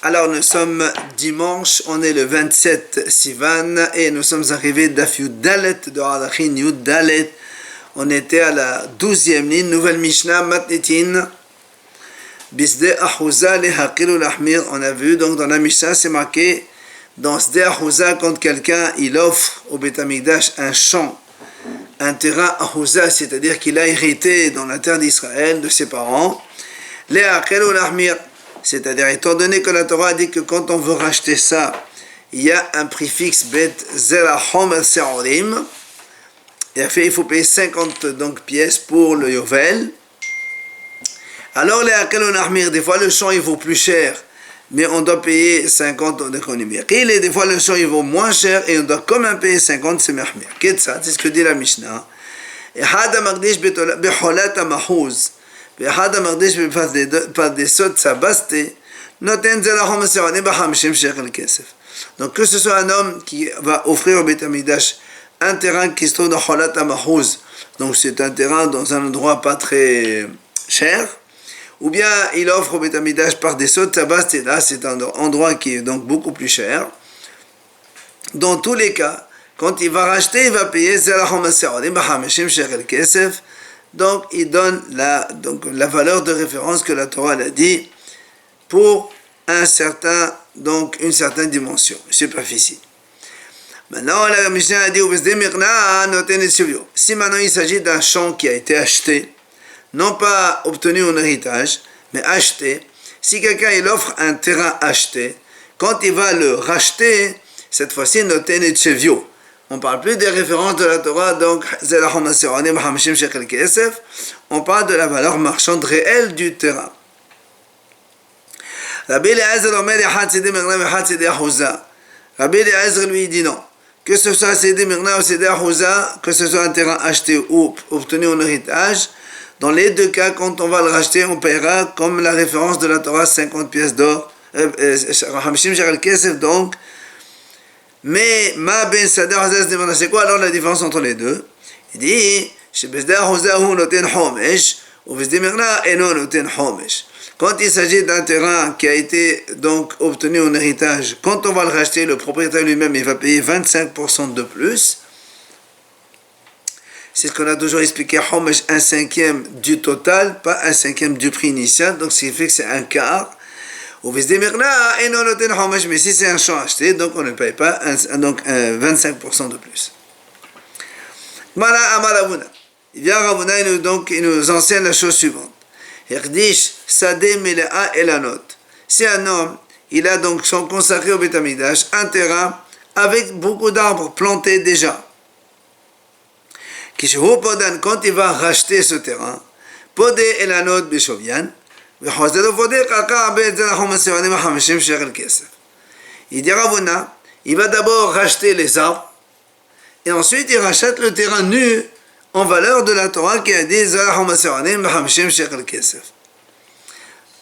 Alors nous sommes dimanche, on est le 27 Sivan et nous sommes arrivés d'Af Yud Dalet de Arachin Yud Dalet. On était à la 12e ligne, nouvelle Mishnah, Matnitin. Bisde Ahouza le Hakilu Lahmir. On a vu donc dans la Mishnah, c'est marqué dans Sde Ahouza, quand quelqu'un il offre au Beth Amikdash un champ, un terrain Ahouza, c'est-à-dire qu'il a hérité dans la terre d'Israël de ses parents. Le Hakilu Lahmir. C'est-à-dire, étant donné que la Torah dit que quand on veut racheter ça, il y a un prix fixe, bet zerahom se'orim, il faut payer 50 donc, pièces pour le yovel. Alors, les akelon ahmir, des fois le champ il vaut plus cher, mais on doit payer 50 d'économie. Et des fois le champ il vaut moins cher et on doit quand même payer 50, c'est mahmir. Qu'est-ce que c'est ce que dit la Mishnah. Et hada magdish becholat amahouz. Donc que ce soit un homme qui va offrir au Beth Amikdash un terrain qui se trouve dans Cholat Amahouz, donc c'est un terrain dans un endroit pas très cher, ou bien il offre au Beth Amikdash par des sauts de Sabast, et là c'est un endroit qui est donc beaucoup plus cher. Dans tous les cas, quand il va racheter, il va payer donc il donne la valeur de référence que la Torah a dit pour une certaine dimension, superficie. Maintenant, la Mishnah a dit si maintenant il s'agit d'un champ qui a été acheté, non pas obtenu en héritage, mais acheté, si quelqu'un il offre un terrain acheté, quand il va le racheter, cette fois-ci, noten et chevio. On ne parle plus des références de la Torah, donc on parle de la valeur marchande réelle du terrain. Rabbi Eliezer lui dit non. Que ce soit Sidi Mirna ou Sidi Ahouza, que ce soit un terrain acheté ou obtenu en héritage, dans les deux cas, quand on va le racheter, on paiera comme la référence de la Torah 50 pièces d'or, donc. Mais ma ben sadeh hazaz demande c'est quoi alors la différence entre les deux? Il dit quand il s'agit d'un terrain qui a été donc obtenu en héritage, quand on va le racheter, le propriétaire lui-même il va payer 25% de plus. C'est ce qu'on a toujours expliqué, homesh, 1/5 du total, pas 1/5 du prix initial, donc ce qui fait que c'est un quart. Mais si c'est un champ acheté, donc on ne paye pas 25% de plus. Il vient Ravuna et il nous enseigne la chose suivante. Si un homme, il a donc son consacré au Beth Amikdash, un terrain avec beaucoup d'arbres plantés déjà. Quand il va racheter ce terrain, Podé Elanot Bishovian, il dit Ravuna, il va d'abord racheter les arbres et ensuite il rachète le terrain nu en valeur de la Torah qui a dit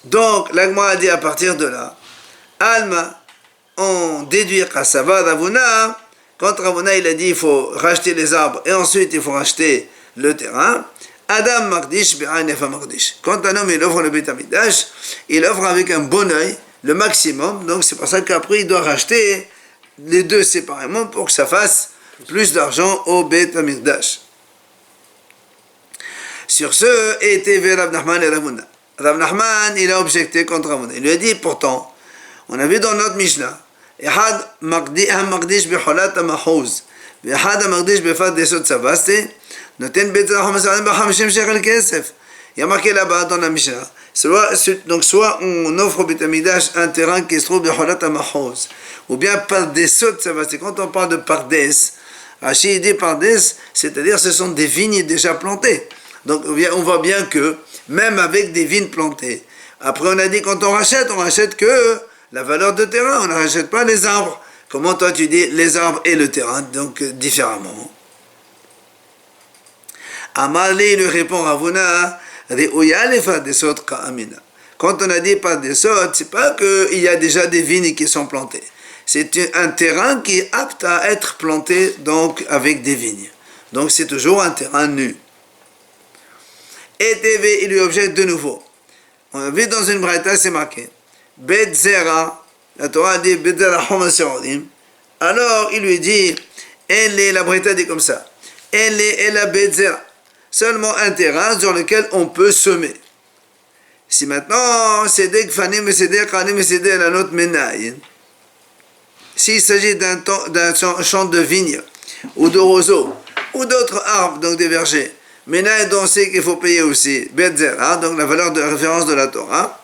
donc l'Agma a dit à partir de là Alma on déduit Kasava Ravuna, quand Ravuna il a dit il faut racheter les arbres et ensuite il faut racheter le terrain. Adam Magdish Be'anefa Magdish. Quand un homme il offre le Beth Amikdash, il offre avec un bon œil le maximum. Donc c'est pour ça qu'après il doit racheter les deux séparément pour que ça fasse plus d'argent au Beth Amikdash. Sur ce, était Rav Nachman et Ravuna. Rav Nachman il a objecté contre Ravuna. Il lui a dit pourtant, on a vu dans notre Mishnah, Ehad Magdish Be'cholat Amahouz, Ehad Magdish Be'fat Desot Savaste. Il y a marqué là-bas dans la Mishnah, soit on offre au Beth Amikdash un terrain qui se trouve de Cholat Amahouz, ou bien Pardesot, c'est quand on parle de Pardes, Rashi dit Pardes, c'est-à-dire ce sont des vignes déjà plantées. Donc on voit bien que même avec des vignes plantées, après on a dit quand on rachète que la valeur de terrain, on ne rachète pas les arbres. Comment toi tu dis les arbres et le terrain, donc différemment. Amalé lui répond Ravuna, quand on a dit pas des sauts, c'est pas qu'il y a déjà des vignes qui sont plantées. C'est un terrain qui est apte à être planté donc avec des vignes. Donc c'est toujours un terrain nu. Et TV, il lui objecte de nouveau. On a vu dans une braïta, c'est marqué Bet Zera, la Torah dit Bet Zera Chom Serodim. Alors il lui dit, la Braïta dit comme ça, elle est la Bet Zera, seulement un terrain sur lequel on peut semer. Si maintenant c'est des Gfanim et c'est des Kanim et c'est des Lanot Menaïn, s'il s'agit d'un champ de vigne ou de roseaux ou d'autres arbres, donc des vergers, Menaïn, on sait qu'il faut payer aussi Bet Zera, donc la valeur de référence de la Torah.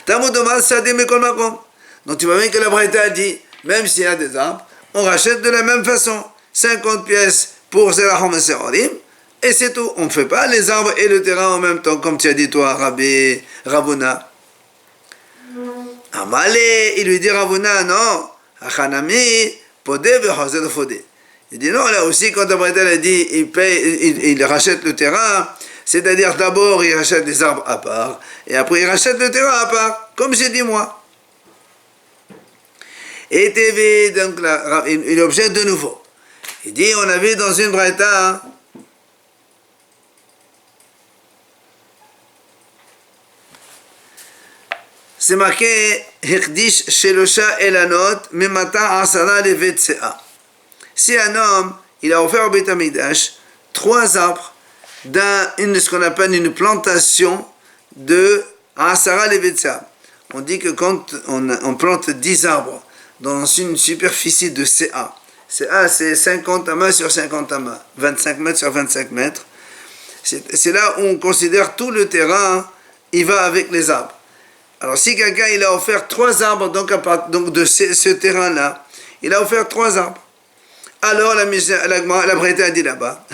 Donc tu vois bien que la Braïta dit, même s'il y a des arbres, on rachète de la même façon 50 pièces pour Zerahom et Serodim, et c'est tout. On ne fait pas les arbres et le terrain en même temps, comme tu as dit toi, Rabbi Ravuna. Amalé, il lui dit Ravuna, non, Achanami, Podé, Vehozel, Fodé. Il dit non, là aussi, quand la Braïta a dit, il rachète le terrain, c'est-à-dire d'abord il rachète des arbres à part, et après il rachète le terrain à part, comme j'ai dit moi. Et TV, donc là, il objecte de nouveau. Il dit, on a vu dans une braïta, c'est marqué, Hekdish Shelosha Elanot, Memata Asara Levetsea. Si un homme, il a offert au Beit HaMikdash 3 arbres, ce qu'on appelle une plantation de Asara Levetsea. On dit que quand on plante 10 arbres dans une superficie de CA, CA c'est 50 amas sur 50 amas, 25 mètres sur 25 mètres, c'est là où on considère tout le terrain, il va avec les arbres. Alors si quelqu'un il a offert 3 arbres, donc de ce terrain-là, il a offert 3 arbres. Alors la Braïta a dit là-bas,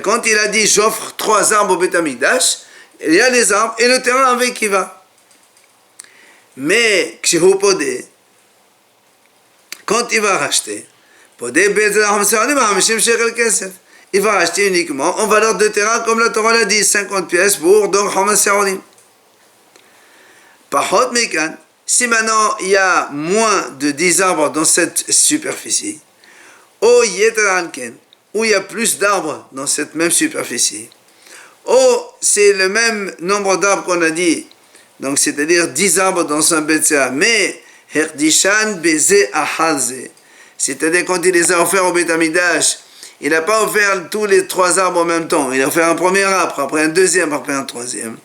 quand il a dit j'offre 3 arbres au Beit HaMikdash, il y a les arbres et le terrain avec qui va. Mais quand il va racheter, il va racheter uniquement en valeur de terrain, comme la Torah l'a dit, 50 pièces pour donc Hamas Serodim. Par contre, si maintenant il y a moins de 10 arbres dans cette superficie, ou il y a plus d'arbres dans cette même superficie, c'est le même nombre d'arbres qu'on a dit, donc c'est-à-dire 10 arbres dans un Betsea, mais Herdishan Beze Ahalze, c'est-à-dire quand il les a offerts au Beit HaMikdash, il n'a pas offert tous les 3 arbres en même temps, il a offert un premier arbre, après un deuxième, après un troisième.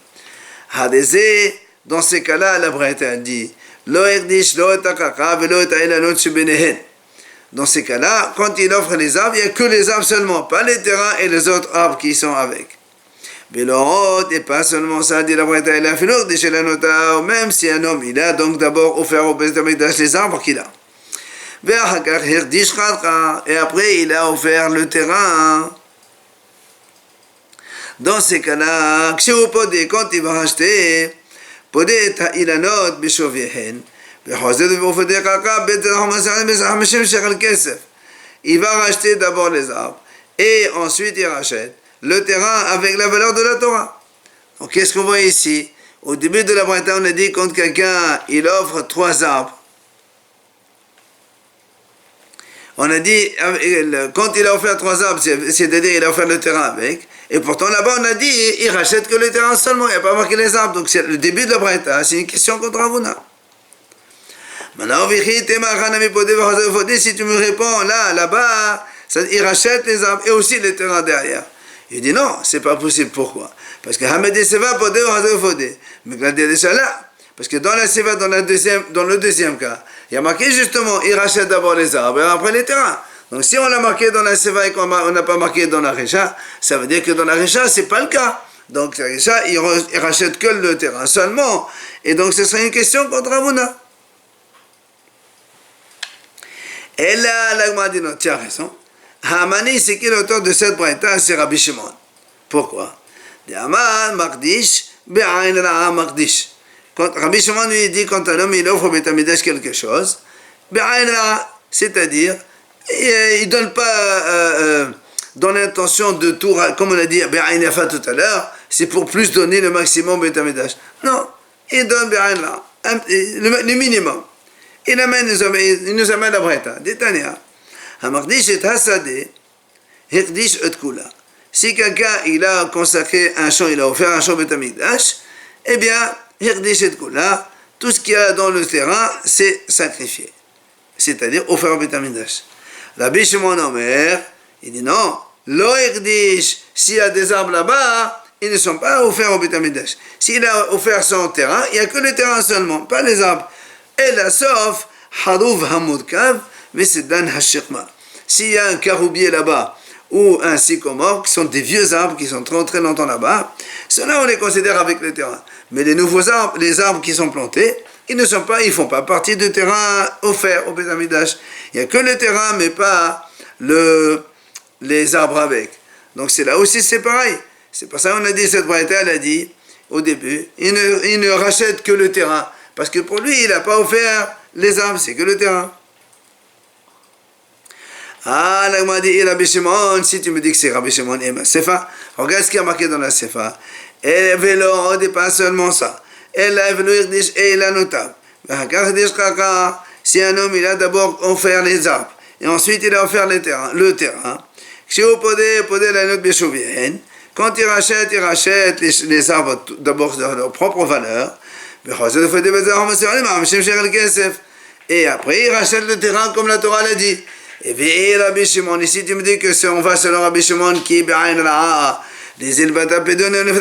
Hadeze, dans ces cas-là, la Braïta a dit, Lo Herdish Lo Etakaka Velo Etaelanot Shubinehen. Dans ces cas-là, quand il offre les arbres, il n'y a que les arbres seulement, pas les terrains et les autres arbres qui sont avec. Belorot, et pas seulement ça, dit la Braïta, il a fait l'ordre chez la nota, même si un homme, il a donc d'abord offert au Beit HaMikdash les arbres qu'il a. Et après, il a offert le terrain. Dans ces cas-là, quand il va racheter, il va racheter d'abord les arbres et ensuite il rachète le terrain avec la valeur de la Torah. Donc qu'est-ce qu'on voit ici? Au début de la Braïta, on a dit quand quelqu'un il offre 3 arbres, on a dit quand il a offert 3 arbres, c'est-à-dire il a offert le terrain avec, et pourtant là-bas on a dit il rachète que le terrain seulement, il n'y a pas marqué les arbres. Donc c'est le début de la Braïta, c'est une question contre Ravuna. Maintenant, si tu me réponds là-bas, il rachète les arbres et aussi les terrains derrière. Il dit non, c'est pas possible. Pourquoi? Parce que Hamed Seva Podé ou Hazel Fodé. Mais là, parce que dans la Seva, dans le deuxième cas, il y a marqué justement, il rachète d'abord les arbres et après les terrains. Donc si on l'a marqué dans la Seva et qu'on n'a pas marqué dans la Recha, ça veut dire que dans la Recha, c'est pas le cas. Donc la Recha, il rachète que le terrain seulement. Et donc ce serait une question contre Ravuna. Et là, l'Agma dit non, tu as raison. Hamani, c'est qui l'auteur de cette braïta? C'est Rabbi Shimon. Pourquoi? Quand Rabbi Shimon lui dit quand un homme il offre au Beit HaMikdash quelque chose, c'est-à-dire il ne donne pas dans l'intention de tout, comme on a dit tout à l'heure, c'est pour plus donner le maximum au Beit HaMikdash. Non, il donne le minimum. Il nous amène la braïta. Détania. Hamakdish et Hasadeh, Hekdish et Kula. Si quelqu'un il a consacré un champ, il a offert un champ au Beth Amikdash, eh bien, Hirdish et Kula, tout ce qu'il y a dans le terrain, c'est sacrifié. C'est-à-dire offert au Beth Amikdash. Rabbi Shimon Omer, il dit non, lo Hirdish, s'il y a des arbres là-bas, ils ne sont pas offerts au Beth Amikdash. S'il a offert son terrain, il n'y a que le terrain seulement, pas les arbres. Et la sauf, Harouv Hamoudkav, mais c'est Dan Hashirma. S'il y a un caroubier là-bas, ou un sycomore, qui sont des vieux arbres qui sont très longtemps là-bas, ceux-là on les considère avec le terrain. Mais les nouveaux arbres, les arbres qui sont plantés, ils ne font pas partie du terrain offert au Beth Amikdash. Il n'y a que le terrain, mais pas les arbres avec. Donc c'est là aussi c'est pareil. C'est pour ça qu'on a dit, cette braïta, elle a dit, au début, il ne rachète que le terrain. Parce que pour lui, il n'a pas offert les arbres, c'est que le terrain. Ah, là, il m'a dit, Rabbi Shimon, si tu me dis que c'est Rabbi Shimon et ma Sefa, regarde ce qui a marqué dans la Sefa. Et vélo, on dit pas seulement ça. Et là, vélo, il a notable. Si un homme, il a d'abord offert les arbres, et ensuite il a offert le terrain. Quand il rachète les arbres d'abord de leur propre valeur. Et après, il rachète le terrain comme la Torah l'a dit. Et Rabbi Shimon, ici tu me dis que si on va selon Rabbi Shimon qui est les îles Batapédon et le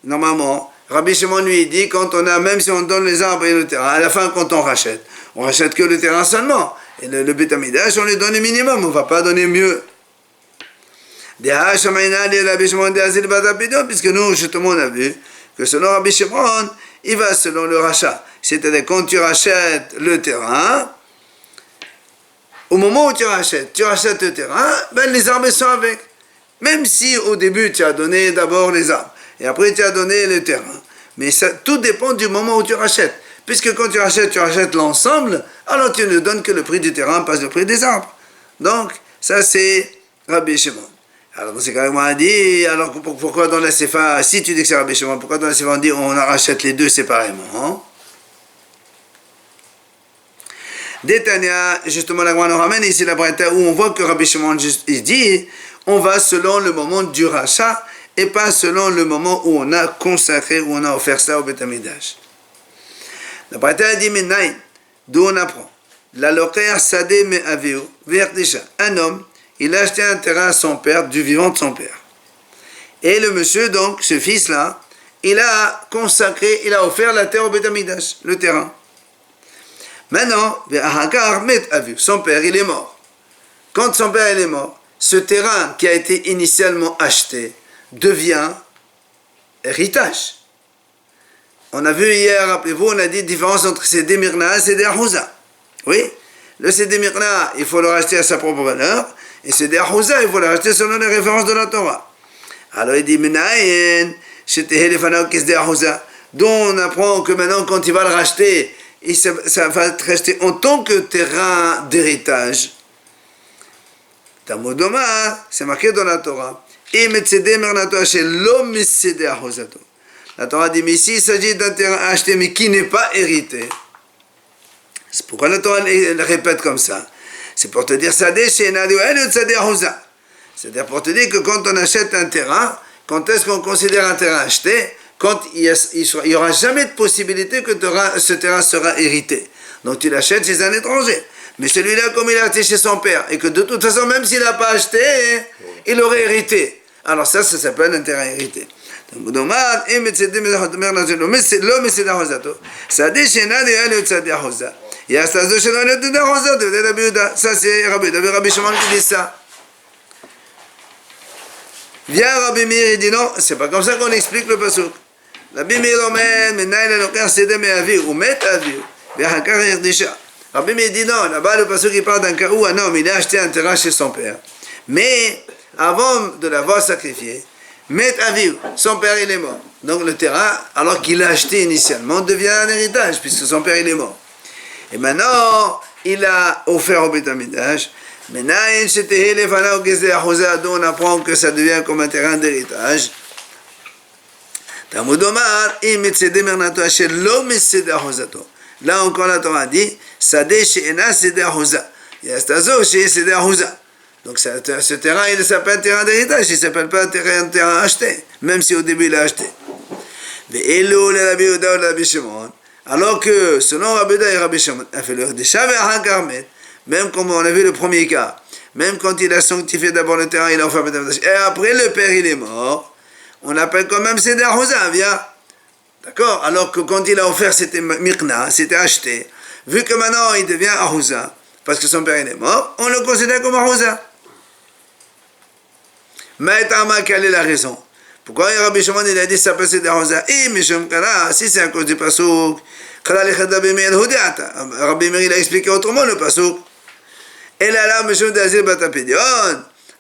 normalement, Rabbi Shimon lui dit quand on a, même si on donne les arbres et le terrain, à la fin quand on rachète que le terrain seulement. Et le Beth Amikdash, on lui donne le minimum, on ne va pas donner mieux. Puisque nous, justement, on a vu que selon Rabbi Shimon, il va selon le rachat. C'est-à-dire quand tu rachètes le terrain, au moment où tu rachètes le terrain, ben les arbres sont avec. Même si au début tu as donné d'abord les arbres et après tu as donné le terrain. Mais ça, tout dépend du moment où tu rachètes. Puisque quand tu rachètes l'ensemble, alors tu ne donnes que le prix du terrain, pas le prix des arbres. Donc, ça c'est Rabbi Shimon. Alors dans ces cas-là, on a dit, alors pourquoi dans la Sefa, si tu dis que c'est Rabbi Shimon, pourquoi dans la Sefa on dit on rachète les deux séparément, hein? Détania, justement, la Gemara nous ramène ici la braïta où on voit que Rabbi Shimon il dit on va selon le moment du rachat et pas selon le moment où on a consacré, où on a offert ça au Beth Amikdash. La braïta dit Minaï, d'où on apprend la loqer sadeh me aveu vertisha. Un homme, il a acheté un terrain à son père, du vivant de son père. Et le monsieur, donc, ce fils-là, il a consacré, il a offert la terre au Beth Amikdash, le terrain. Maintenant, son père, il est mort. Quand son père il est mort, ce terrain qui a été initialement acheté devient héritage. On a vu hier, rappelez-vous, on a dit différence entre Sédé Mirna et Sédé Ahouza. Oui, le Sédé Mirna, il faut le racheter à sa propre valeur, et Sédé Ahouza, il faut le racheter selon les références de la Torah. Alors il dit, Menaïen, dont on apprend que maintenant, quand il va le racheter, et ça va être resté en tant que terrain d'héritage. Tamodoma, c'est marqué dans la Torah. La Torah dit, mais ici il s'agit d'un terrain acheté, mais qui n'est pas hérité. C'est pourquoi la Torah le répète comme ça. C'est pour te dire, c'est-à-dire pour te dire que quand on achète un terrain, quand est-ce qu'on considère un terrain acheté? Quand il n'y aura jamais de possibilité que ce terrain sera hérité. Donc tu l'achètes chez un étranger. Mais celui-là, comme il a acheté chez son père, et que de toute façon, même s'il n'a pas acheté, il aurait hérité. Alors ça s'appelle un terrain hérité. Ça c'est Rabbi Shimon qui dit ça. Vient Rabbi Meir et dit non, c'est pas comme ça qu'on explique le pasuk. Rabbi Meir omer, menaï l'aloker sédé me'avi, ou met avi, ve'hakar yerdisha. Rabbi Meir dit non, là-bas le pasuk il parle d'un cas où un homme il a acheté un terrain chez son père. Mais avant de l'avoir sacrifié, met avi, son père il est mort. Donc le terrain, alors qu'il l'a acheté initialement, devient un héritage, puisque son père il est mort. Et maintenant, il a offert au Beth Amikdash. Maintenant, on apprend que ça devient comme un terrain d'héritage. Là encore, la Torah dit, Donc ce terrain, il s'appelle terrain d'héritage, il ne s'appelle pas terrain acheté, même si au début il a acheté. Alors que selon Rabbi Yehuda et Rabbi Shimon, même comme on a vu le premier cas, même quand il a sanctifié d'abord le terrain, il a offert et après le père il est mort, on appelle quand même Seder Ahouza, viens. D'accord? Alors que quand il a offert, c'était Mikna, c'était acheté. Vu que maintenant il devient Ahouza, parce que son père il est mort, on le considère comme Ahouza. Maïtama, quelle est la raison? Pourquoi Rabbi Shimon il a dit ça peut Seder Ahouza? Si c'est à cause du pasouk, Rabbi Meir il a expliqué autrement le pasouk. Et là,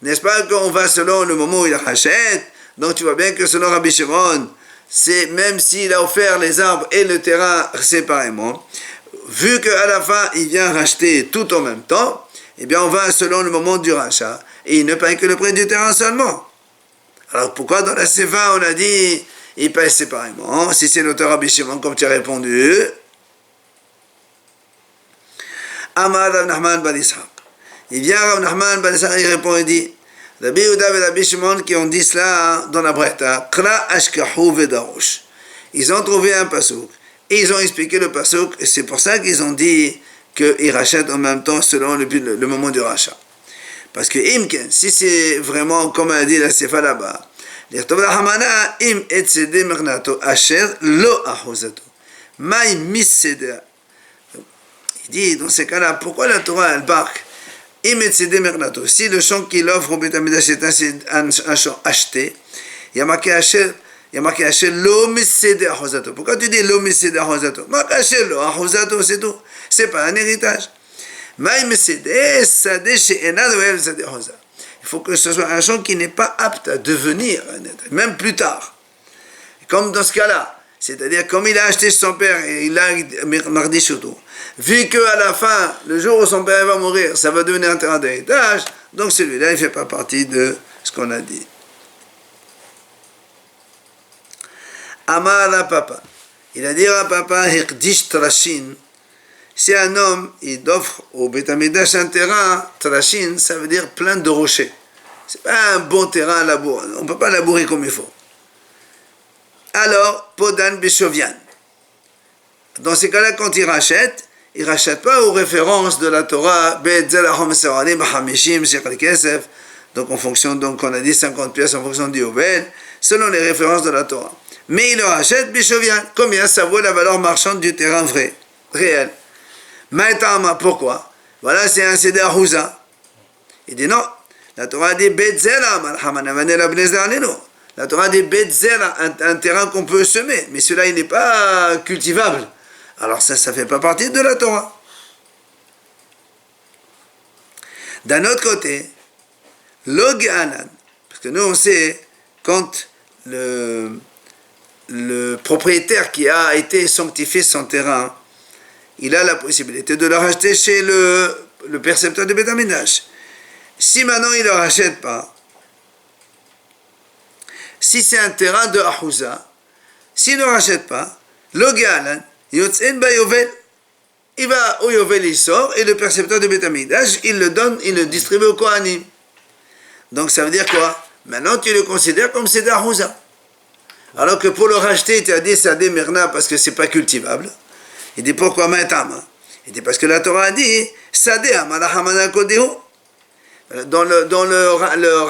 n'est-ce pas qu'on va selon le moment où il rachète? Donc tu vois bien que selon Rabbi Shimon, c'est même s'il a offert les arbres et le terrain séparément, vu qu'à la fin il vient racheter tout en même temps, eh bien on va selon le moment du rachat et il ne paye que le prix du terrain seulement. Alors pourquoi dans la Sefa on a dit il paye séparément? Si c'est l'auteur Rabbi Shimon comme tu as répondu, Amar Rav Nachman bar Yitzhak. Il vient Rav Nachman bar Yitzhak, il répond et dit Rabbi Yehuda et Rabbi Shimon qui ont dit cela dans la Breta, Kra ashkahu vedarosh. Ils ont trouvé un pasouk et ils ont expliqué le pasouk et c'est pour ça qu'ils ont dit qu'ils rachètent en même temps selon le moment du rachat. Parce que imken, si c'est vraiment comme a dit la Sefa là-bas, l'irtov la hamana im et sede mernato asher lo ahuzato. Maï mis sede. Il dit dans ces cas-là, pourquoi la Torah elle barque? Si le champ qu'il offre au Beth Amikdash est un champ acheté, il y a marqué Asher lo misede ahuzato. Pourquoi tu dis lo misede ahuzato? Marqué Asher lo ahuzato, c'est tout. C'est pas un héritage. Il faut que ce soit un champ qui n'est pas apte à devenir un héritage, même plus tard. Comme dans ce cas-là, c'est-à-dire comme il a acheté son père et il a mardi surtout. Vu qu'à la fin, le jour où son père va mourir, ça va devenir un terrain d'héritage, donc celui-là, il ne fait pas partie de ce qu'on a dit. Amar à papa. Il a dit à papa, Hirdish Trashin. Si un homme, il offre au Beth Amikdash un terrain, Trashin, ça veut dire plein de rochers. C'est pas un bon terrain à labourer. On ne peut pas labourer comme il faut. Alors, Podan Beshovian. Dans ces cas-là, quand il ne rachète pas aux références de la Torah, donc en fonction, donc on a dit 50 pièces en fonction du Yovel, selon les références de la Torah. Mais il le rachète Beshovian. Combien ça vaut la valeur marchande du terrain vrai, réel? Maïtama, pourquoi? Voilà, c'est un Seder Ahouza. Il dit non. La Torah dit Betzela, la Torah dit Betzela, un terrain qu'on peut semer, mais celui-là il n'est pas cultivable. Alors ça ne fait pas partie de la Torah. D'un autre côté, Loganan, parce que nous on sait, quand le propriétaire qui a été sanctifié son terrain, il a la possibilité de le racheter chez le percepteur de Beth Amikdash. Si maintenant il ne le rachète pas, si c'est un terrain de Ahouza, s'il ne le rachète pas, Logalan, Yotzen ba Yovel, il va au Yovel, il sort, et le percepteur de Beth Amikdash, il le donne, il le distribue au Kohanim. Donc ça veut dire quoi? Maintenant tu le considères comme c'est d'Ahouza. Alors que pour le racheter, tu as dit c'est des merna parce que c'est pas cultivable. Il dit pourquoi maintenant? Il dit parce que la Torah a dit Sadeh Amalahamana Kodehu. Dans le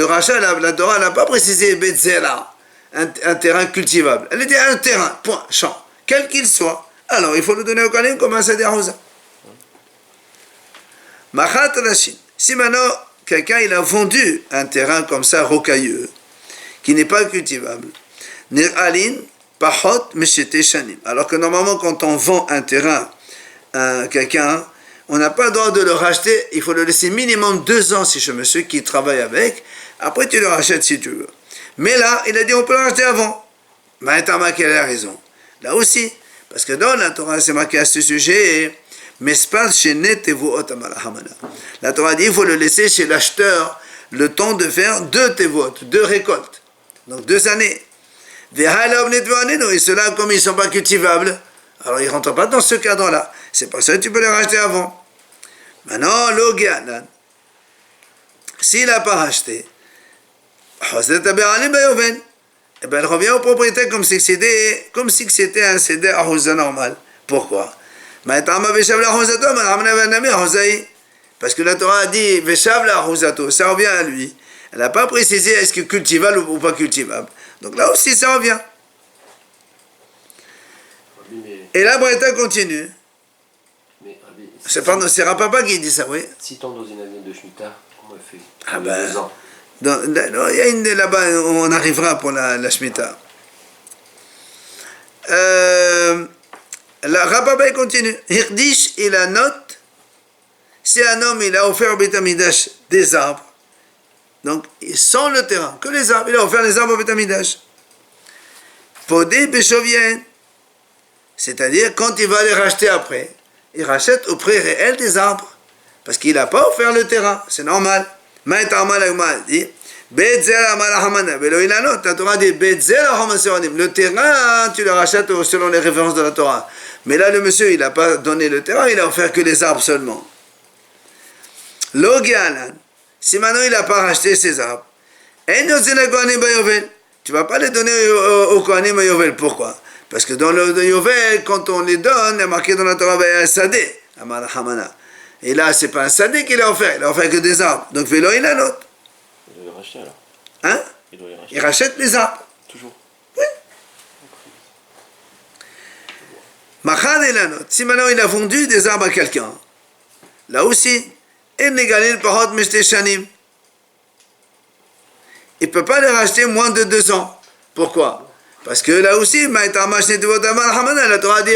rachat, la Torah n'a pas précisé Betzela, un terrain cultivable. Elle était un terrain, point, champ, quel qu'il soit. Alors il faut le donner au Kohanim comme un Seder Ahouza. Machat Rashin. Si maintenant quelqu'un il a vendu un terrain comme ça rocailleux, qui n'est pas cultivable, Nir'alin Pachot Meshete Shanim. Alors que normalement quand on vend un terrain à quelqu'un, on n'a pas le droit de le racheter, il faut le laisser minimum 2 ans si je me suis qui travaille avec, après tu le rachètes si tu veux. Mais là, il a dit on peut le racheter avant. Maïtama, quelle est la raison? Là aussi, parce que dans la Torah, c'est marqué à ce sujet, la Torah dit il faut le laisser chez l'acheteur le temps de faire 2 tevot, 2 récoltes, donc 2 années. Et ceux-là, comme ils ne sont pas cultivables, alors ils ne rentrent pas dans ce cadre-là. C'est pour ça que tu peux les racheter avant. Maintenant, Loganan. s'il n'a pas racheté, eh ben, elle revient au propriétaire comme si c'était un cédé à Hosa normal. Pourquoi? Parce que la Torah a dit Veshav la Hosato, ça revient à lui. Elle n'a pas précisé est-ce que cultivable ou pas cultivable. Donc là aussi ça revient. Et la Breta continue. C'est Rapapa qui dit ça, oui. Si tombe dans une année de Shemitah, comment elle fait? Ah ben, il y a une là-bas, on arrivera pour la Shemitah. La Rapapa continue. Hirdish, il a note, si un homme il a offert au Beth Amidash des arbres, donc sans le terrain, que les arbres, il a offert les arbres au Beth Amidash. Podé Beshovien, c'est-à-dire quand il va les racheter après, il rachète au prix réel des arbres, parce qu'il n'a pas offert le terrain, c'est normal. La Torah dit, le terrain, tu le rachètes selon les références de la Torah. Mais là, le monsieur, il n'a pas donné le terrain, il a offert que les arbres seulement. Si maintenant il n'a pas racheté ces arbres, tu ne vas pas les donner au Kohanim à Yovel. Pourquoi? Parce que dans le Yovel, quand on les donne, il est marqué dans la Torah, un sadé, Amar Hamana. Et là, c'est pas un sadé qu'il a offert que des arbres. Donc, vélo, il a l'autre. Il doit les racheter alors. Hein? Il rachète les arbres. Toujours. Oui. Machad et la note. Si maintenant il a vendu des arbres à quelqu'un, là aussi, il ne peut pas les racheter moins de 2 ans. Pourquoi? Parce que là aussi, la Torah a dit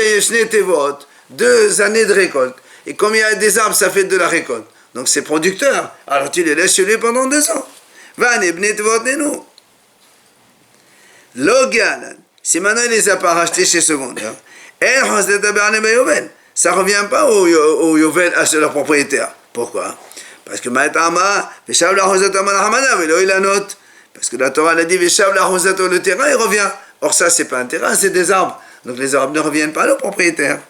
2 années de récolte. Et comme il y a des arbres, ça fait de la récolte. Donc c'est producteur. Alors tu les laisses chez lui pendant 2 ans. Si maintenant il ne les a pas rachetés chez ce vendeur, ça ne revient pas au Yovel, à leur propriétaire. Pourquoi? Parce que parce que la Torah a dit le terrain, il revient. Or ça, c'est pas un terrain, c'est des arbres. Donc les arbres ne reviennent pas au propriétaire.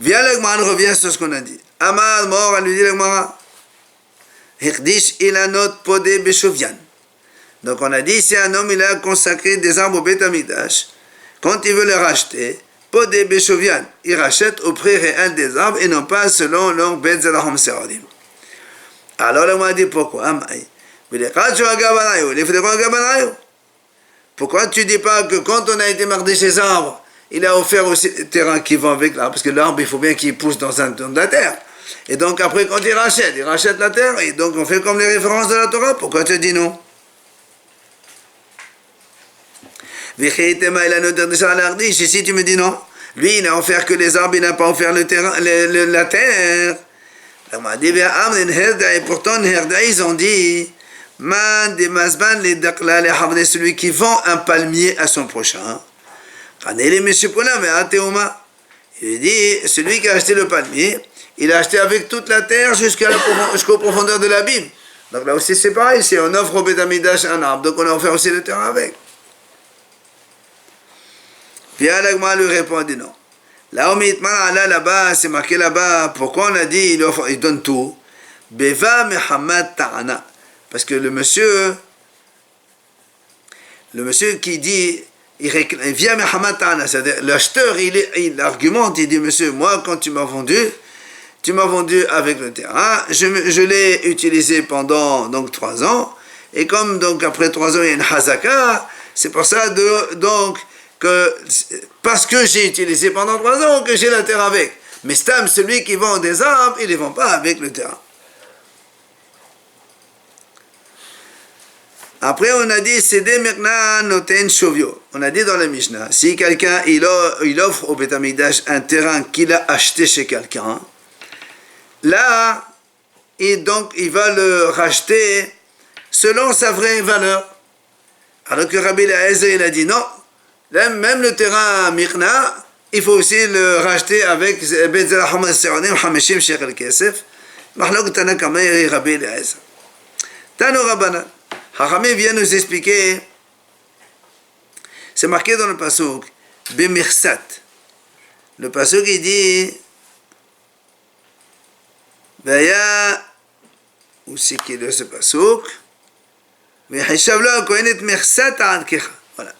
Viens l'Agmara, revient sur ce qu'on a dit. Amar mort, elle lui dit l'Agmara. Hirdish ilanot podé beshovian. Donc on a dit, si un homme il a consacré des arbres au Beth Amidash, quand il veut les racheter, podé beshovian, il rachète au prix réel des arbres et non pas selon leur Beth Zalahom Seradim. Alors l'Agmara dit pourquoi? Pourquoi tu dis pas que quand on a été marqué ces arbres, il a offert aussi le terrain qui va avec l'arbre, parce que l'arbre, il faut bien qu'il pousse dans la terre. Et donc après, quand il rachète la terre, et donc on fait comme les références de la Torah. Pourquoi tu dis non? Ici, tu me dis non. Lui, il n'a offert que les arbres, il n'a pas offert le terrain, la terre. On m'a dit, et pourtant, ils ont dit, celui qui vend un palmier à son prochain. Il dit, celui qui a acheté le palmier, il a acheté avec toute la terre jusqu'aux profondeurs de l'abîme. Donc là aussi c'est pareil, si on offre au Beth Amidash un arbre, donc on a offert aussi le terrain avec. Puis Alagma lui répond, dit non. Là-bas, c'est marqué là-bas, pourquoi on a dit il donne tout? Beva Mehamad Ta'ana. Parce que le monsieur qui dit, il vient Mehamad Ta'ana, c'est-à-dire l'acheteur, il argumente, il dit, monsieur, moi quand tu m'as vendu avec le terrain, je l'ai utilisé pendant donc 3 ans, et comme donc après 3 ans il y a une hazaka, c'est pour ça parce que j'ai utilisé pendant 3 ans que j'ai la terre avec. Mais Stam, celui qui vend des arbres, il ne les vend pas avec le terrain. Après on a dit Sede Merna Noten Shovio. On a dit dans la Mishnah, si quelqu'un il offre au Beth Amidash un terrain qu'il a acheté chez quelqu'un, là, il va le racheter selon sa vraie valeur. Alors que Rabbi Eliezer, il a dit non, là, même le terrain Mirna, il faut aussi le racheter avec Bezerah Hamad Seranim, Hameshim Sheikh al-Kesef, Mahlok Tanakama et Rabbi Eliezer. Tano Rabbanan. Hachamim vient nous expliquer, c'est marqué dans le pasuk, Bemirsat. Le pasuk il dit, Vaya, aussi qui est ce pasouk. V'yachishav lo ha-Kohen et mersat ha'ankecha. Voilà.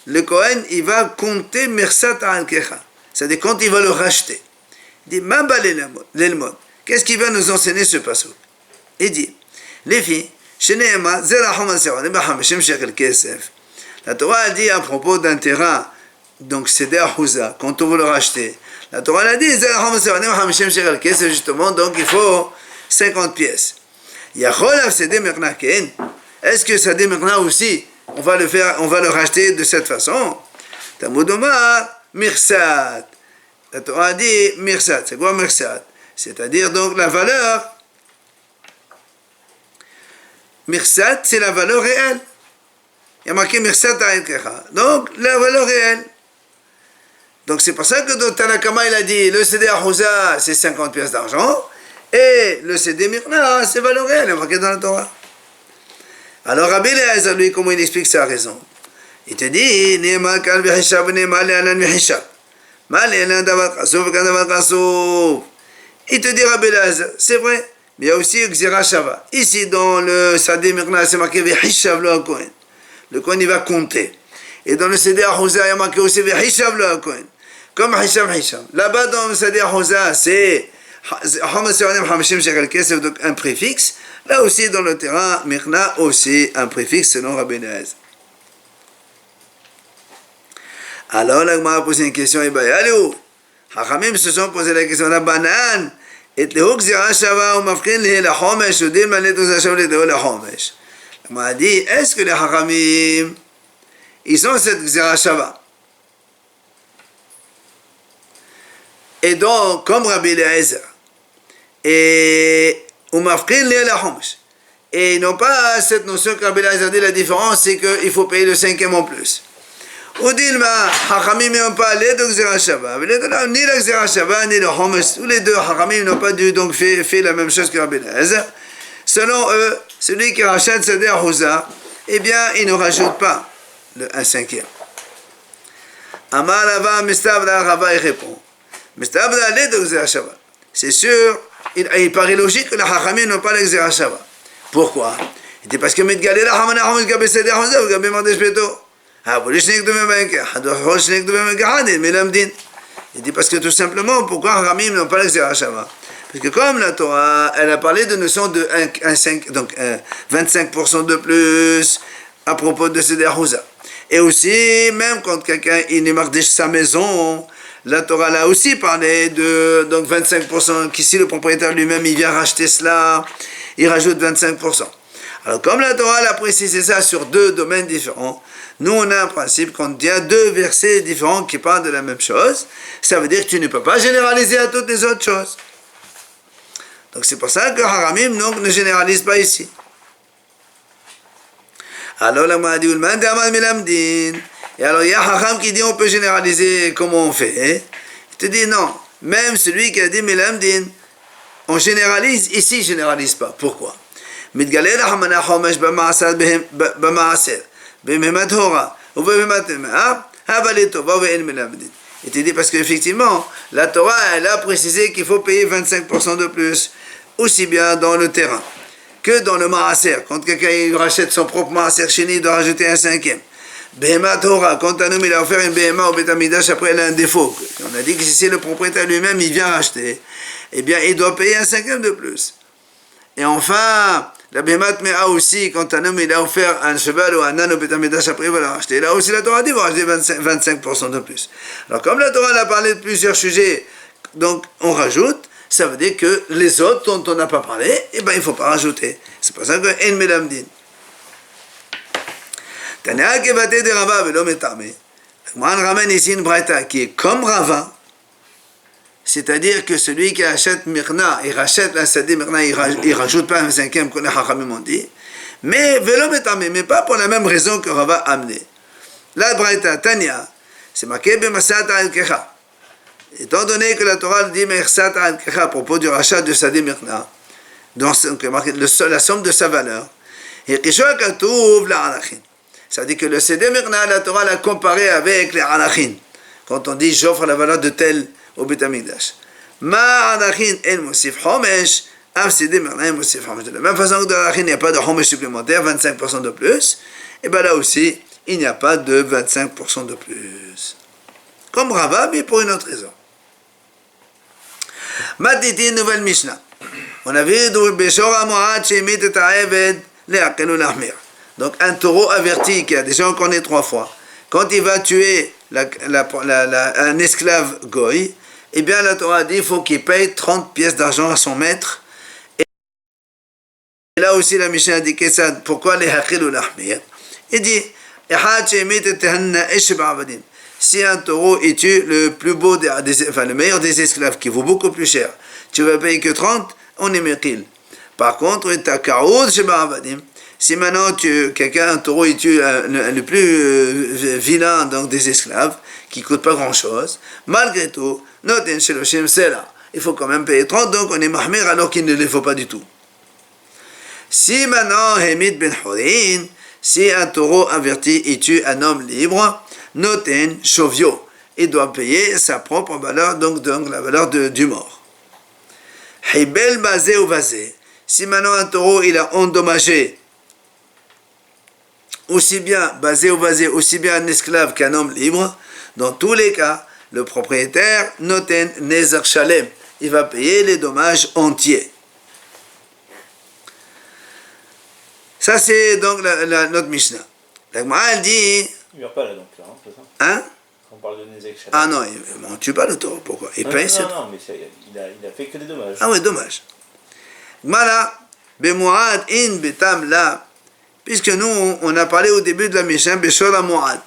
Le Kohen, il va compter mersat ha'ankecha. C'est-à-dire quand il va le racheter. Il dit, ma l'elmod. Qu'est-ce qu'il va nous enseigner ce pasouk? Il dit, les filles, la Torah a dit à propos d'un terrain, donc c'est d'Ahuza, quand on veut le racheter. La Torah a dit, justement, donc il faut 50 pièces. Est-ce que ça dit maintenant aussi, on va le racheter de cette façon? Tamoudomar, mirsat. La Torah a dit mirsat. C'est quoi mirsat? C'est-à-dire donc la valeur. Mirsat, c'est la valeur réelle. Il y a marqué mirsat ha'ankecha. Donc la valeur réelle. Donc c'est pour ça que dans Tanakama il a dit le CD Ahuza c'est 50 pièces d'argent et le CD Mirna c'est valeur réelle, il est marqué dans la Torah. Alors Rabbi Eliezer lui comment il explique sa raison? Il te dit Ne'ema kan v'hishav ne'ema le'anan v'hishav ma le'anan davar chasuf kan davar chasuf. Il te dit Rabbi Eliezer, c'est vrai, mais il y a aussi Gzira Shava. Ici dans le CD Mirna c'est marqué v'hishav lo ha-Kohen. Le Kohen il va compter. Et dans le CD Ahuza il y a marqué aussi v'hishav lo ha-Kohen. Comme Hisham. Là-bas dans le Sadi Ahuza, c'est donc un préfixe. Là aussi dans le terrain, Mirna aussi un préfixe selon Rabbi Eliezer. Alors la Gemara a posé une question, et bien, allez où? Hachamim se sont posé la question, la banane, et le houk zira shava ou mafkin lihe la chomesh, ou dit manet ou zashav lihe la chomesh. La Gemara a dit, est-ce que les Hachamim, ils ont cette zira shava? Et donc, comme Rabbi Eliezer, et ils n'ont pas cette notion que Rabbi Eliezer dit, la différence c'est qu'il faut payer le 5e en plus. Ou dit-il, Hachamim n'ont pas les deux Gzera Shava, ni la Gzera Shava, ni le Homesh, tous les deux Hachamim n'ont pas dû donc fait la même chose que Rabbi Eliezer. Selon eux, celui qui rachète Seder Ahuza, eh bien, il ne rajoute pas un 5e. Amar Rava Mistabra, Rava il répond. C'est sûr, il paraît logique que les Hachamim n'ont pas le Gzera Shava. Pourquoi? Il dit parce que il dit parce que tout simplement, pourquoi Hachamim n'ont pas le Gzera Shava? Parce que comme la Torah, elle a parlé de notion de 25% de plus à propos de Seder Ahuza. Et aussi, même quand quelqu'un il marque sa maison, la Torah l'a aussi parlé de donc 25%, qu'ici le propriétaire lui-même il vient racheter cela, il rajoute 25%. Alors comme la Torah l'a précisé ça sur deux domaines différents, nous on a un principe quand il y a deux versets différents qui parlent de la même chose, ça veut dire que tu ne peux pas généraliser à toutes les autres choses. Donc c'est pour ça que Haramim donc, ne généralise pas ici. Alors la Gemara dit et alors il y a Hacham qui dit on peut généraliser comment on fait. Il te dit non, même celui qui a dit Milamdin, on généralise, ici il ne généralise pas. Pourquoi? Il te dit parce qu'effectivement, la Torah elle a précisé qu'il faut payer 25% de plus, aussi bien dans le terrain que dans le maaser. Quand quelqu'un rachète son propre maaser chéni, il doit rajouter un 5e. Behema Torah, quand un homme il a offert une Behema au Beth Amikdash, après elle a un défaut. On a dit que si c'est le propriétaire lui-même, il vient racheter, eh bien il doit payer un 5e de plus. Et enfin, la Behema Tmea aussi, quand un homme il a offert un cheval ou un âne au Beth Amikdash, après il va le racheter. Là aussi la Torah dit, il va racheter 25% de plus. Alors comme la Torah a parlé de plusieurs sujets, donc on rajoute, ça veut dire que les autres dont on n'a pas parlé, eh bien il ne faut pas rajouter. C'est pour ça que En Melamdin. Tania Kevate de Rava velo metame. Moi, on ramène ici une braïta qui est comme Rava, c'est-à-dire que celui qui achète Mirna, il rachète la Sadi Mirna, il rajoute pas un 5e que les Hachamim ont dit, mais velo metame, mais pas pour la même raison que Rava a amené. La braïta Tania, c'est marqué Bemasat al-Kecha. Étant donné que la Torah dit Mersat al-Kecha à propos du rachat de Sadi Mirna, donc la somme de sa valeur, et Kishwa Katouv la Alachin. Ça dit que le Seder Mirna, la Torah l'a comparé avec les Anachin. Quand on dit j'offre la valeur de tel au Beth Amikdash. Ma Anachin el Mosif Homesh De la même façon que dans la il n'y a pas de homesh supplémentaire, 25% de plus, et bien là aussi, il n'y a pas de 25% de plus. Comme Rava, mais pour une autre raison. Matiti, nouvelle Mishnah. On a vu Beshora Mo'ad Shemit et Ta'eved Le'akel ou Lahmir. Donc un taureau averti, qui a déjà on connaît 3 fois, quand il va tuer un esclave goy, eh bien la Torah dit qu'il faut qu'il paye 30 pièces d'argent à son maître. Et là aussi la Mishnah a indiqué ça. Pourquoi les haqil ou l'ahmir? Il dit si un taureau il tue le plus beau le meilleur des esclaves qui vaut beaucoup plus cher, tu vas payer que 30, on est maqil. Par contre, si maintenant un taureau il tue le plus vilain donc des esclaves qui ne coûte pas grand chose, malgré tout, il faut quand même payer 30, donc on est mahmir alors qu'il ne les faut pas du tout. Si maintenant, Hemid ben Horin, si un taureau averti il tue un homme libre, noten shovio, il doit payer sa propre valeur, donc la valeur du mort. Hibel basé ou basé, si maintenant un taureau il a endommagé aussi bien basé ou basé, aussi bien un esclave qu'un homme libre, dans tous les cas, le propriétaire noten nezer shalem, il va payer les dommages entiers. Ça, c'est donc notre Mishnah. La Gemara, elle dit... Il ne meurt pas là, donc, là, c'est ça? Hein? On parle de Nezek Shalem. Ah non, on ne tue pas le taureau, pourquoi? Il paye non, non, mais il a fait que des dommages. Ah oui, dommage. Gemara, Bemuad in betam la, puisque nous, on a parlé au début de la Mishnah, Beshol Muad.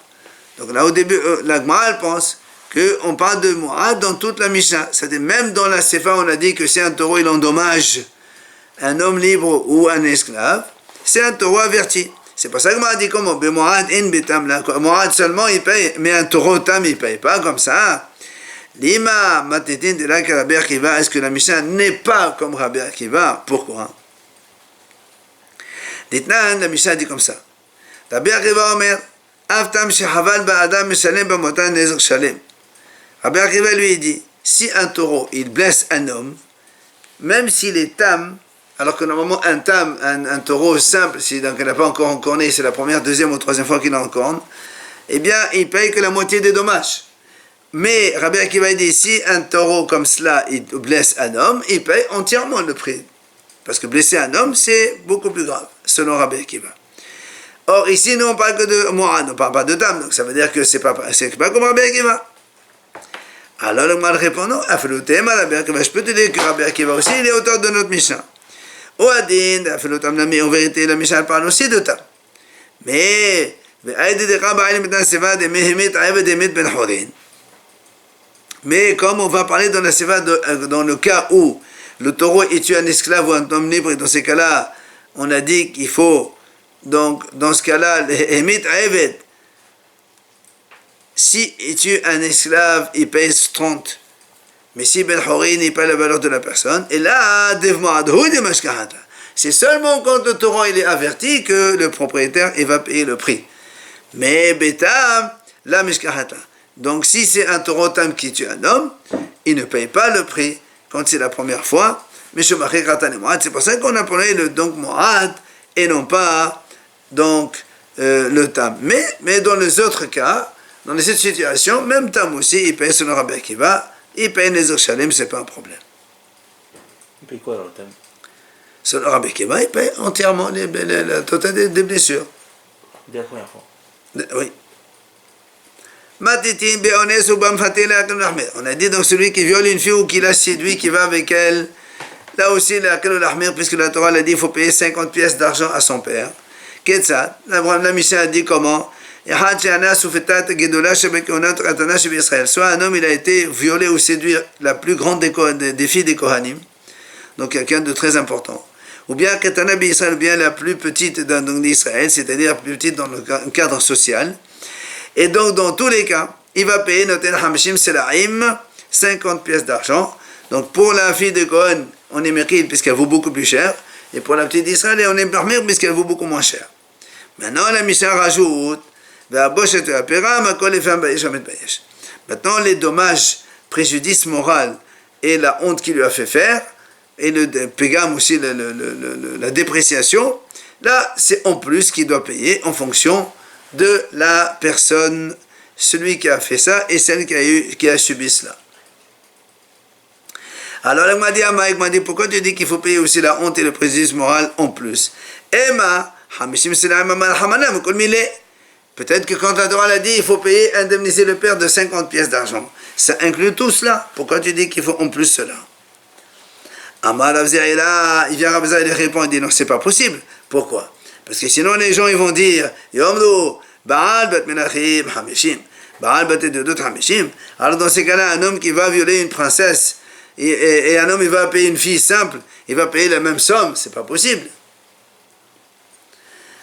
Donc là, au début, la Gemara, elle pense qu'on parle de Muad dans toute la Mishnah. C'est-à-dire, même dans la Sefa, on a dit que si un taureau, il endommage un homme libre ou un esclave, c'est un taureau averti. C'est pour ça que m'a dit comment Bemoad in betam la. Moad seulement il paye, mais un taureau tam il paye pas comme ça. Lima matetin de la Rabbi Akiva. Est-ce que la Mishnah n'est pas comme Rabbi Akiva? Pourquoi? Dites-nous, la Mishnah dit comme ça. Rabbi Akiva omer Avtam shehaval ba'adam mishalem b'motan nezer shalem. Rabbi Akiva lui dit si un taureau il blesse un homme, même s'il est tam, alors que normalement un tam, un taureau simple, si donc il n'a pas encore encorné, c'est la première, deuxième ou troisième fois qu'il encorne, eh bien il paye que la moitié des dommages. Mais Rabbi Akiva dit si un taureau comme cela il blesse un homme, il paye entièrement le prix. Parce que blesser un homme c'est beaucoup plus grave, selon Rabbi Akiva. Or ici nous on parle que de Mourad, on ne parle pas de tam, donc ça veut dire que c'est pas comme Rabbi Akiva. Alors le mal répondant, je peux te dire que Rabbi Akiva aussi il est auteur de notre Mishnah. Oadin, en vérité, la Mishnah parle aussi de tam. Mais, comme on va parler dans la Seva, dans le cas où le taureau est tué un esclave ou un homme libre, et dans ces cas-là, on a dit qu'il faut, donc, dans ce cas-là, si il tue un esclave, il pèse 30. Mais si Ben Horin n'est pas la valeur de la personne, et là, c'est seulement quand le taureau il est averti que le propriétaire il va payer le prix. Mais Betam, la Mishkahata. Donc si c'est un taureau tam qui tue un homme, il ne paye pas le prix quand c'est la première fois. Mais c'est pour ça qu'on a parlé le donc Moad et non pas donc le tam. Mais dans les autres cas, dans cette situation, même tam aussi, il paye selon Rabbi Akiva. Il paye les Shalem, c'est pas un problème. Il paye quoi dans le thème? Selon Rabbi Akiva, il paye entièrement la totalité des blessures. Dès la première fois. Oui. On a dit donc celui qui viole une fille ou qui la séduit, qui va avec elle, là aussi, puisque la Torah l'a dit, il faut payer 50 pièces d'argent à son père. Qu'est-ce que ça? La Mishnah a dit comment? Soit un homme il a été violé ou séduit la plus grande des filles des Kohanim, donc quelqu'un de très important, ou bien Ketanabi Israël, ou bien la plus petite d'Israël, c'est-à-dire la plus petite dans le cadre social. Et donc dans tous les cas, il va payer Noten Hamishim Selaim 50 pièces d'argent. Donc pour la fille de Kohen, on est mérite puisqu'elle vaut beaucoup plus cher, et pour la petite d'Israël, on est permis puisqu'elle vaut beaucoup moins cher. Maintenant la Mishnah rajoute maintenant, les dommages, préjudice moral et la honte qu'il lui a fait faire, et le pégam aussi, la dépréciation, là, c'est en plus qu'il doit payer en fonction de la personne, celui qui a fait ça et celle qui a subi cela. Alors, il m'a dit, pourquoi tu dis qu'il faut payer aussi la honte et le préjudice moral en plus? Peut-être que quand la Torah l'a dit, il faut payer, indemniser le père de 50 pièces d'argent. Ça inclut tout cela. Pourquoi tu dis qu'il faut en plus cela? Amar Rav Zera, il vient Rav Zera, il répond, il dit non, c'est pas possible. Pourquoi? Parce que sinon les gens ils vont dire, Yomru, Baal bat Menachim Hamishim, Baal bat Edudot Hamishim. Alors dans ces cas-là, un homme qui va violer une princesse et un homme il va payer une fille simple, il va payer la même somme, c'est pas possible.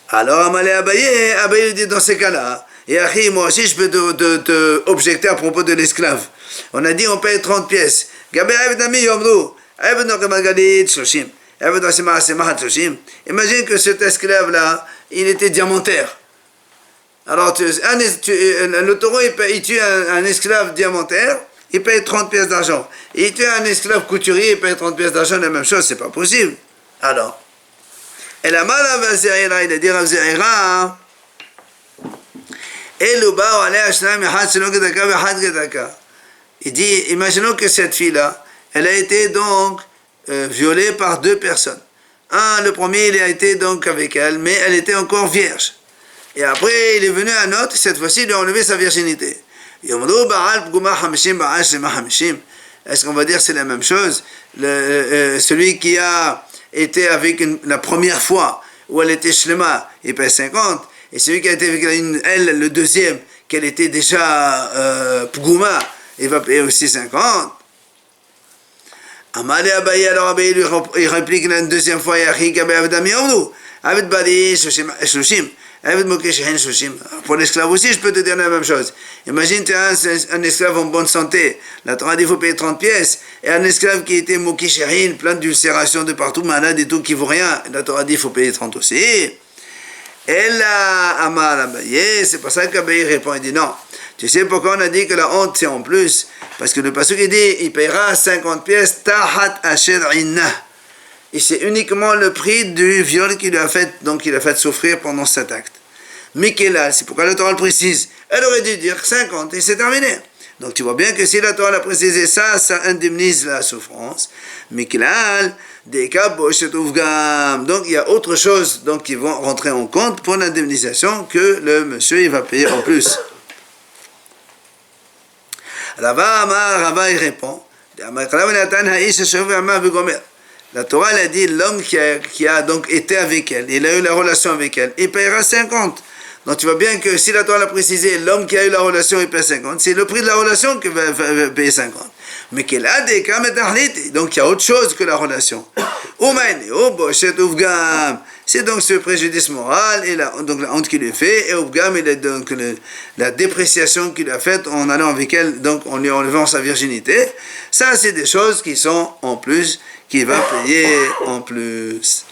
Alors Amalé Abaye dit dans ces cas-là, et Achi, moi aussi je peux te objecter à propos de l'esclave. On a dit on paye 30 pièces. Gabé Avedami Yomru, Avedno Magadit Shoshim. Imagine que cet esclave-là, il était diamantaire. Alors, le taureau, il tue un esclave diamantaire, il paye 30 pièces d'argent. Il tue un esclave couturier, il paye 30 pièces d'argent, la même chose, c'est pas possible. Alors, et la mal à Vazirira, il a dit Rav Zera, il dit, imaginons que cette fille-là, elle a été donc violée par deux personnes. Le premier, il a été donc avec elle, mais elle était encore vierge. Et après, il est venu un autre, cette fois-ci, il lui a enlevé sa virginité. Est-ce qu'on va dire c'est la même chose? Celui qui a été avec la première fois, où elle était shlema, il paye 50, et celui qui a été avec elle, le deuxième, qu'elle était déjà pgouma, il va payer aussi 50. Amalé Abaye, alors Abaye il réplique une deuxième fois, pour l'esclave aussi, je peux te dire la même chose. Imagine, tu as un esclave en bonne santé. La Torah dit qu'il faut payer 30 pièces. Et un esclave qui était mokishérin, plein d'ulcération de partout, malade et tout, qui ne vaut rien. La Torah dit qu'il faut payer 30 aussi. Et là, Amar Abaye, c'est pour ça qu'Abaye répond, il dit non. Tu sais pourquoi on a dit que la honte c'est en plus? Parce que le pasuk il dit, il paiera 50 pièces, tahat asher inna. Et c'est uniquement le prix du viol qu'il a fait, donc il a fait souffrir pendant cet acte. Mikela, c'est pourquoi la Torah le précise. Elle aurait dû dire 50 et c'est terminé. Donc tu vois bien que si la Torah l'a précisé ça, ça indemnise la souffrance. Mikela, donc il y a autre chose donc, qui vont rentrer en compte pour l'indemnisation que le monsieur il va payer en plus. Rava il répond. La Torah elle a dit l'homme qui a donc été avec elle, il a eu la relation avec elle, il paiera 50. Donc tu vois bien que si la Torah l'a précisé, l'homme qui a eu la relation il paie 50, c'est le prix de la relation qui va payer 50. Mais qu'il a des cas donc il y a autre chose que la relation. C'est donc ce préjudice moral et donc la honte qu'il lui fait, et Ubgam il est donc la dépréciation qu'il a faite en allant avec elle, donc en lui enlevant sa virginité. Ça c'est des choses qui sont en plus, qu'il va payer en plus.